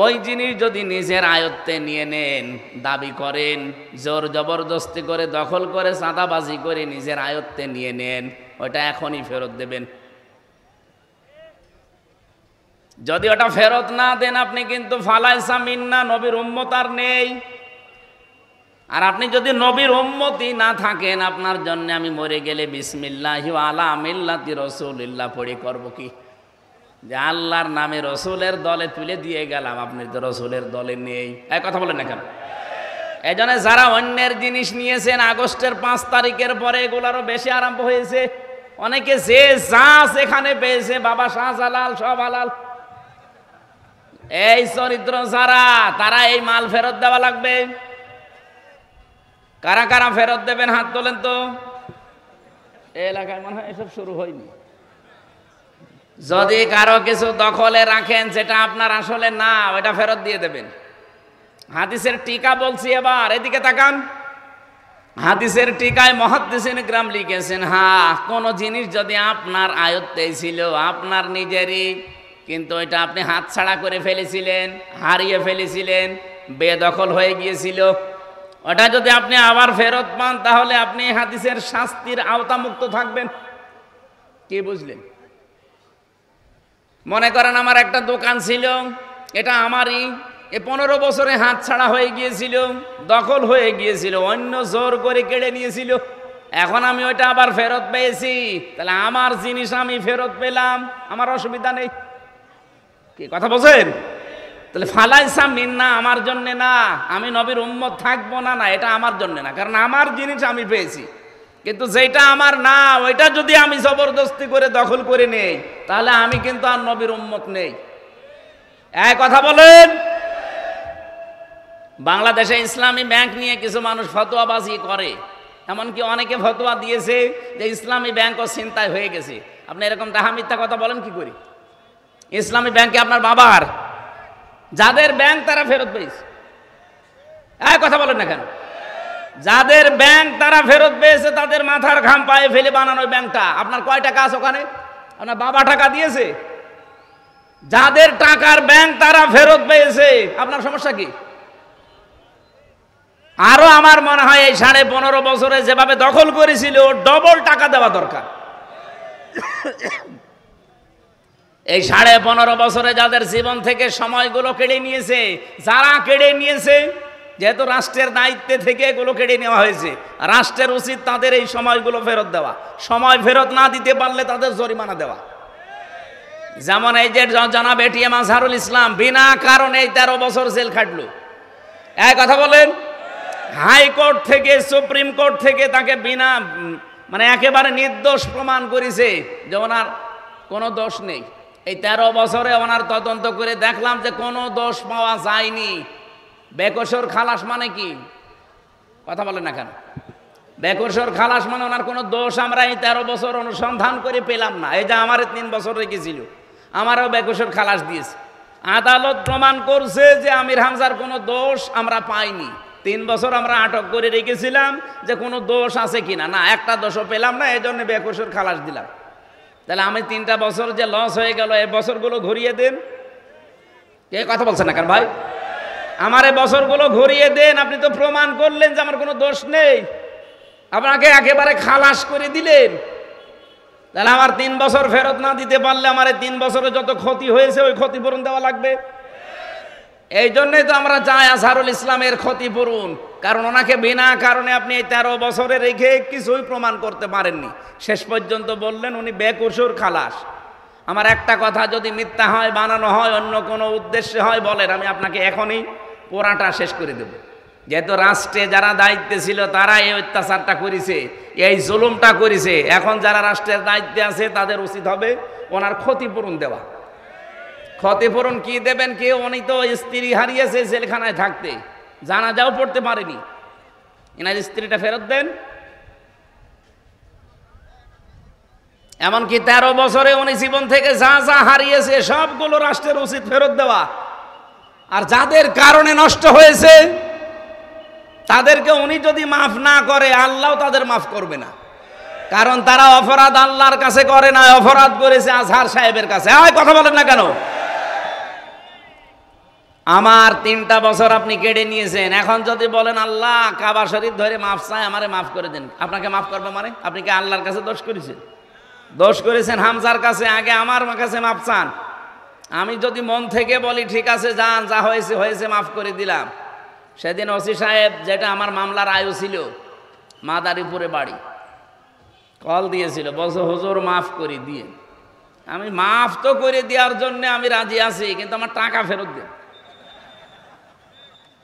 ওই জিনিস যদি নিজের আয়ত্তে নিয়ে নেন, দাবি করেন, জোর জবরদস্তি করে দখল করে চাঁদাবাজি করে নিজের আয়ত্তে নিয়ে নেন, ওটা এখনই ফেরত দেবেন। যদি ওটা ফেরত না দেন আপনি কিন্তু ফালাইসা মিন্না, নবীর উম্মত আর নেই। আর আপনি যদি নবীর উম্মতি না থাকেন, আপনার জন্য আমি মরে গেলে বিসমিল্লাহি ওয়া আলা মিল্লাতি রাসূলিল্লাহ পড়ে করব কি? যে আল্লাহর নামে রসুলের দলে তুলে দিয়ে গেলাম, আপনি তো রসুলের দলে নেই। এই কথা বলেন না কেন? এই জন্য যারা অন্যের জিনিস নিয়েছেন আগস্টের 5 তারিখের পরে এগুলারও বেশি আরম্ভ হয়েছে। অনেকে যে যা সেখানে পেয়েছে, বাবা শাহজালাল সব হালাল। এই চরিত্র যারা, তারা এই মাল ফেরত দেওয়া লাগবে। কারা কারা ফেরত দেবেন হাত তোলেন তো। এই এলাকায় মনে হয় এসব শুরু হয়নি। যদি কারো কিছু দখলে রাখেন যেটা আপনার আসলে না, ওটা ফেরত দিয়ে দেবেন। হাদিসের টিকা বলছি এবার, এদিকে তাকান। হাদিসের টিকায় মুহাদ্দিসিন কিরাম লিখেছেন, হ্যাঁ কোন জিনিস যদি আপনার আয়ত্তে ছিল আপনার নিজেরই, কিন্তু এটা আপনি হাতছাড়া করে ফেলেছিলেন, হারিয়ে ফেলেছিলেন, বেদখল হয়ে গিয়েছিল, ওটা যদি আপনি আবার ফেরত পান তাহলে আপনি হাদিসের শাস্তির আওতামুক্ত থাকবেন। কি বুঝলেন? মনে করেন আমার একটা দোকান ছিল, এটা আমারই, 15 বছরে হাতছাড়া হয়ে গিয়েছিল, দখল হয়ে গিয়েছিল, অন্য জোর করে কেড়ে নিয়েছিল, এখন আমি ওইটা আবার ফেরত পেয়েছি, তাহলে আমার জিনিস আমি ফেরত পেলাম, আমার অসুবিধা নেই। কি কথা বলছেন? তাহলে ফালাইসা মিন্না আমার জন্য না, আমি নবীর উম্মত থাকবো না, না এটা আমার জন্য না, কারণ আমার জিনিস আমি পেয়েছি। কিন্তু যেটা আমার না ওইটা যদি আমি জবরদস্তি করে দখল করে নেই তাহলে আমি কিন্তু আর নবীর উম্মত নেই। এক কথা বলেন। বাংলাদেশে ইসলামী ব্যাংক নিয়ে কিছু মানুষ ফতোয়াবাজি করে, এমনকি অনেকে ফতোয়া দিয়েছে যে ইসলামী ব্যাংকও ছিনতাই হয়ে গেছে। আপনি এরকম ডাহা মিথ্যা কথা বলেন কি করি? ইসলামী ব্যাংকে আপনার বাবার, যাদের ব্যাংক তারা ফেরত পেয়েছে। এক কথা বলেন না কেন? যাদের ব্যাংক তারা ফেরত পেয়েছে তাদের মাথার ঘাম পায়ে ফেলে বানানো ব্যাংকটা। আপনার কয় টাকা আছে ওখানে? আপনার বাবা টাকা দিয়েছে। যাদের টাকার ব্যাংক তারা ফেরত পেয়েছে, আপনার সমস্যা কি? আরো আমার মনে হয় এই 15.5 বছরে যেভাবে দখল করেছিল ডবল টাকা দেওয়া দরকার। এই 15.5 বছরে যাদের জীবন থেকে সময়গুলো কেড়ে নিয়েছে, যারা কেড়ে নিয়েছে, যেহেতু রাষ্ট্রের দায়িত্বে থেকে এগুলো কেড়ে নেওয়া হয়েছে, রাষ্ট্রের উচিত তাদের এই সময়গুলো ফেরত দেওয়া। সময় ফেরত না দিতে পারলে তাদের জরিমানা দেওয়া। যেমন এই যে জনাব এটিএম আজহারুল ইসলাম বিনা কারণে 13 বছর জেল খাটলো। এক কথা বলেন। হাইকোর্ট থেকে, সুপ্রিম কোর্ট থেকে তাকে বিনা মানে একেবারে নির্দোষ প্রমাণ করেছে যে ওনার কোনো দোষ নেই। এই 13 বছরে ওনার তদন্ত করে দেখলাম যে কোনো দোষ পাওয়া যায়নি। বেকসুর খালাস মানে কি? কথা বলেন না কেন? বেকসুর খালাস মানে ওনার কোনো দোষ আমরা এই 13 বছর অনুসন্ধান করে পেলাম না। এই যে আমার 3 বছর রেখেছিল, আমারও বেকসুর খালাস দিয়েছে। আদালত প্রমাণ করছে যে আমির হামজার কোনো দোষ আমরা পাইনি। 3 বছর আমরা আটক করে রেখেছিলাম যে কোনো দোষ আছে কিনা, না একটা দোষও পেলাম না, এই জন্য বেকসুর খালাস দিলাম। তাহলে আমি 3টা বছর যে লস হয়ে গেল, এই বছরগুলো ঘুরিয়ে দেন। কে কথা বলছেন না কেন ভাই? আমার এই বছরগুলো ঘুরিয়ে দেন। আপনি তো প্রমাণ করলেন যে আমার কোনো দোষ নেই, আপনাকে একেবারে খালাস করে দিলেন। তাহলে আমার 3 বছর ফেরত না দিতে পারলে আমার 3 বছরে যত ক্ষতি হয়েছে ওই ক্ষতিপূরণ দেওয়া লাগবে। এই জন্যই তো আমরা চাই আজহারুল ইসলামের ক্ষতিপূরণ, কারণ ওনাকে বিনা কারণে আপনি এই 13 বছরে রেখে কিছুই প্রমাণ করতে পারেননি। শেষ পর্যন্ত বললেন উনি বেকসুর খালাস। আমার একটা কথা যদি মিথ্যা হয়, বানানো হয়, অন্য কোনো উদ্দেশ্যে হয় বলেন, আমি আপনাকে এখনই পোড়াটা শেষ করে দেব। যেহেতু রাষ্ট্রে যারা দায়িত্বে ছিল তারা এই অত্যাচারটা করেছে, এই জুলুমটা করেছে, এখন যারা রাষ্ট্রের দায়িত্বে আছে তাদের উচিত হবে ওনার ক্ষতিপূরণ দেওয়া। ক্ষতিপূরণ কি দেবেন? কেউ উনি তো স্ত্রী হারিয়েছে জেলখানায় থাকতে, জানাজাও পড়তে পারেনি, এনার স্ত্রীটা ফেরত দেন। এমনকি 13 বছরে উনি জীবন থেকে যা যা হারিয়েছে সবগুলো রাষ্ট্রের উচিত ফেরত দেওয়া। আর যাদের কারণে নষ্ট হয়েছে তাদেরকে উনি যদি মাফ না করে আল্লাহ তাদের মাফ করবে না, কারণ তারা অপরাধ আল্লাহর কাছে করে না, অপরাধ করেছে আজহার সাহেবের কাছে। কথা বলেন না কেন? আমার 3টা বছর আপনি কেড়ে নিয়েছেন, এখন যদি বলেন আল্লাহ কাবা শরীফ ধরে মাফ চাই, আমারে মাফ করে দেন, আপনাকে মাফ করবে মানে? আপনি কি আল্লাহর কাছে দোষ করেছেন? দোষ করেছেন হামজার কাছে, আগে আমার কাছে মাফ চান। আমি যদি মন থেকে বলি ঠিক আছে যান, যা হয়েছে হয়েছে, মাফ করে দিলাম। সেদিন ওসি সাহেব, যেটা আমার মামলার আয়ু ছিল, মাদারীপুরে বাড়ি, কল দিয়েছিল, বলছে হুজুর মাফ করে দিয়ে। আমি মাফ তো করে দেওয়ার জন্য আমি রাজি আছি, কিন্তু আমার টাকা ফেরত দেন।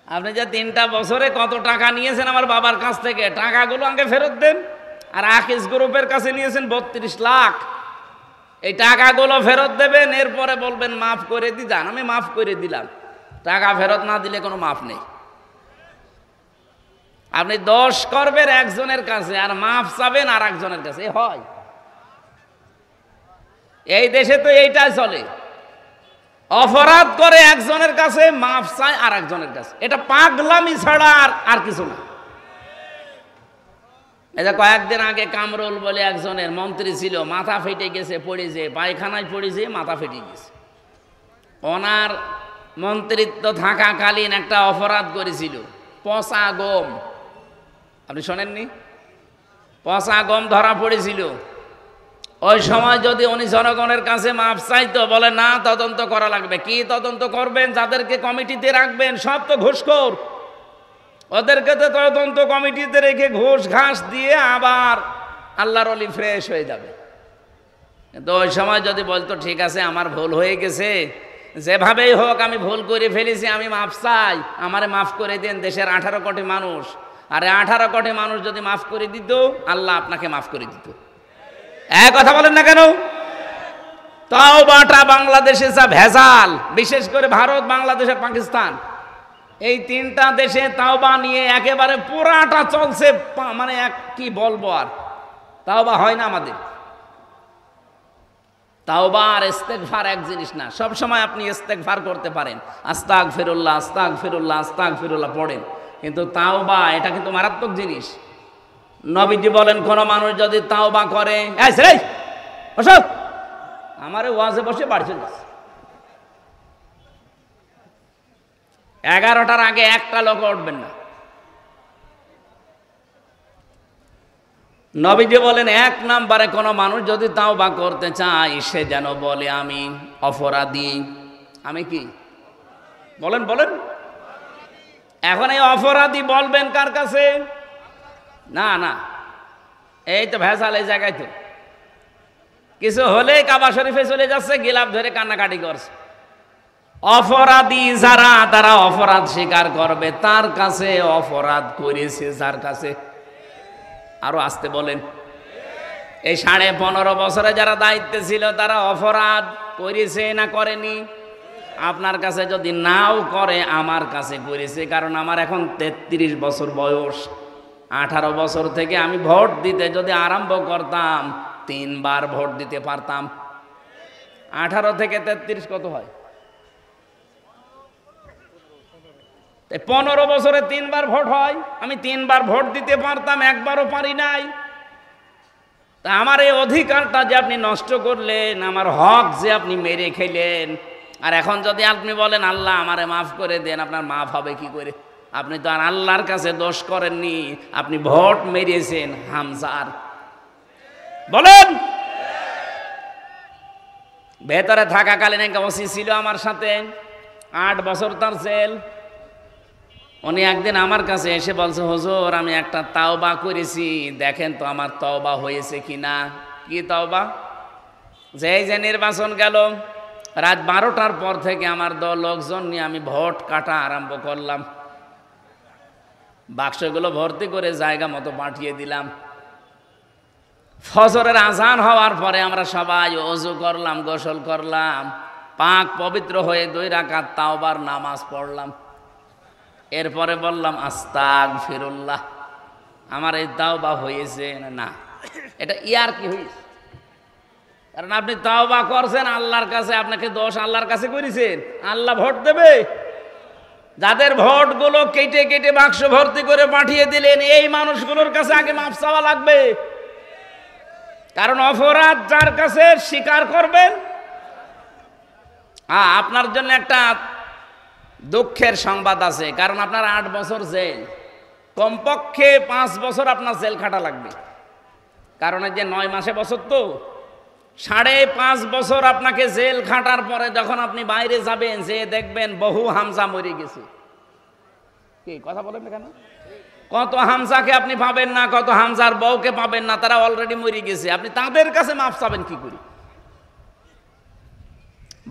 আপনি যে 3টা বছরে কত টাকা নিয়েছেন আমার বাবার কাছ থেকে, টাকাগুলো আগে ফেরত দেন। আর আকিস গ্রুপের কাছে নিয়েছেন 32 লাখ, এই টাকাগুলো ফেরত দেবেন, এরপরে বলবেন মাফ করে দি যান। আমি মাফ করে দিলাম, টাকা ফেরত না দিলে কোনো মাফ নেই। আপনি দোষ করবেন একজনের কাছে আর মাফ চাবেন আর একজনের কাছে, হয়? এই দেশে তো এইটাই চলে। অপরাধ করে একজনের কাছে, মাফ চায় আর একজনের কাছে। এটা পাগলামি ছাড়া আর কিছু না। এই যে কয়েকদিন আগে কামরুল বলে একজনের মন্ত্রী ছিল, মাথা ফেটে গেছে, পড়েছে, পায়খানায় পড়েছে, মাথা ফেটে গেছে। ওনার মন্ত্রিত্ব থাকাকালীন একটা অপরাধ করেছিল, পচা গম। আপনি শোনেননি? পচা গম ধরা পড়েছিল। ওই সময় যদি উনি জনগণের কাছে মাপ চাইতো, বলে না, তদন্ত করা লাগবে। কি তদন্ত করবেন? যাদেরকে কমিটিতে রাখবেন সব তো ঘুষখোর, ওদেরকে তো তদন্ত কমিটিতে রেখে ঘুষ ঘাস দিয়ে আবার আল্লাহর ওলি ফ্রেশ হয়ে যাবে। কিন্তু ওই সময় যদি বলতো ঠিক আছে আমার ভুল হয়ে গেছে, যেভাবেই হোক আমি ভুল করে ফেলেছি, আমি মাফ চাই, আমারে মাফ করে দেন, দেশের 18 কোটি মানুষ, আরে 18 কোটি মানুষ যদি মাফ করে দিত, আল্লাহ আপনাকে মাফ করে দিত। এক কথা বলেন না কেন? তাওবাটা বাংলাদেশে যা ভেজাল, বিশেষ করে ভারত, বাংলাদেশ আর পাকিস্তান, এই 3টা দেশে তাওবা নিয়ে একেবারে পুরাটা চলছে। মানে কি বলবো, আর তাওবা হয় না আমাদের। তাওবা আর ইস্তেগফার এক জিনিস না। সব সময় আপনি ইস্তেগফার করতে পারেন, আস্তাগফিরুল্লাহ আস্তাগফিরুল্লাহ আস্তাগফিরুল্লাহ পড়েন, কিন্তু তাওবা এটা কিন্তু মারাত্মক জিনিস। নবীজি বলেন কোন মানুষ যদি তাওবা করে, আমারে ওয়াজে বসে বাড়ি চলে যাচ্ছে, 11টার আগে একটা লোক উঠবেন না। নবীজি বলেন 1 নম্বরে কোন মানুষ যদি তাওবা করতে চায়, সে যেন বলে আমি অপরাধী। আমি কি বলেন বলেন? এখন এই অপরাধী বলবেন কার কাছে? না না, এই তো ভেজাল এই জায়গায়। তো কিছু হলেই কাবা শরীফে চলে যাচ্ছে, গিলাপ ধরে কান্নাকাটি করছে। অপরাধী যারা, তারা অপরাধ স্বীকার করবে, তার কাছে অপরাধ করেছে যার কাছে। আরো আসতে বলেন। এই 15.5 বছরে যারা দায়িত্বে ছিল, তারা অপরাধ করেছে না করেনি? আপনার কাছে যদি নাও করে, আমার কাছে করেছে, কারণ আমার এখন 33 বছর বয়স। 18 বছর থেকে আমি ভোট দিতে যদি আরম্ভ করতাম, 3 বার ভোট দিতে পারতাম। 18 থেকে 33 কত হয়? 15 বছরে 3 বার ভোট হয়। আমি 3 বার ভোট দিতে পারতাম, একবারও পারি নাই। তা আমার এই অধিকারটা যে আপনি নষ্ট করলেন, আমার হক যে আপনি মেরে খেলেন, আর এখন যদি আপনি বলেন আল্লাহ আমারে মাফ করে দেন, আপনার মাফ হবে কি করে? আপনি তো আর আল্লাহর কাছে দোষ করেননি, আপনি ভোট মেরেছেন হামজার। বলেন। ভেতরে থাকাকালীন একটা ওসি ছিল আমার সাথে, 8 বছর তার জেল। উনি একদিন আমার কাছে এসে বলছে, হুজুর আমি একটা তাওবা করেছি, দেখেন তো আমার তওবা হয়েছে কিনা। কি তওবা? যে নির্বাচন গেল, রাত 12টার পর থেকে আমার দল লোকজন নিয়ে আমি ভোট কাটা আরম্ভ করলাম। বাক্সগুলো ভর্তি করে জায়গা মতো পাঠিয়ে দিলাম। ফজরের আজান হওয়ার পরে আমরা সবাই ওযু করলাম, গোসল করলাম, পাক পবিত্র হয়ে 2 রাকাত তাওবার নামাজ পড়লাম। এরপরে বললাম আস্তাগফিরুল্লাহ, আমার এই তাওবা হয়েছে না। এটা ইয়ার কি হয়েছে? কারণ আপনি তাওবা করছেন আল্লাহর কাছে, আপনাকে দোষ আল্লাহর কাছে করেছেন, আল্লাহ ভোট দেবে। যাদের ভোটগুলো কেটে কেটে বাক্স ভর্তি করে পাঠিয়ে দিলেন, এই মানুষগুলোর কাছে আগে মাপ চাওয়া লাগবে। কারণ অপরাধ যার কাছে স্বীকার করবেন। আপনার জন্য একটা দুঃখের সংবাদ আছে, কারণ আপনার 8 বছর জেল, কমপক্ষে 5 বছর আপনার জেল খাটা লাগবে। কারণ এই যে 9 মাসে বছর, তো 5.5 বছর আপনাকে জেল খাটার পরে যখন আপনি বাইরে যাবেন, যে দেখবেন বহু হামজা মরে গেছে। কি কথা বলেন না কেন? কত হামজাকে আপনি পাবেন না, কত হামজার বউকে পাবেন না, তারা অলরেডি মরে গেছে। আপনি তাদের কাছে মাফ চাবেন কি করে?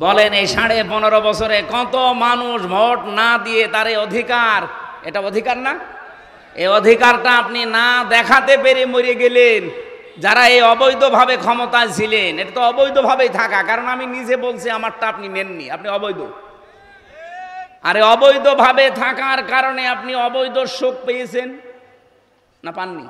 বলেন, এই 15.5 বছরে কত মানুষ ভোট না দিয়ে তার এই অধিকার, এটা অধিকার না? এই অধিকারটা আপনি না দেখাতে পেরে মরে গেলেন। যারা এই অবৈধভাবে ক্ষমতায় ছিলেন, এটা তো অবৈধভাবেই থাকা, কারণ আমি নিজে বলছি আমারটা আপনি নেননি, আপনি অবৈধ। আরে অবৈধভাবে থাকার কারণে আপনি অবৈধ সুখ পেয়েছেন না পাননি?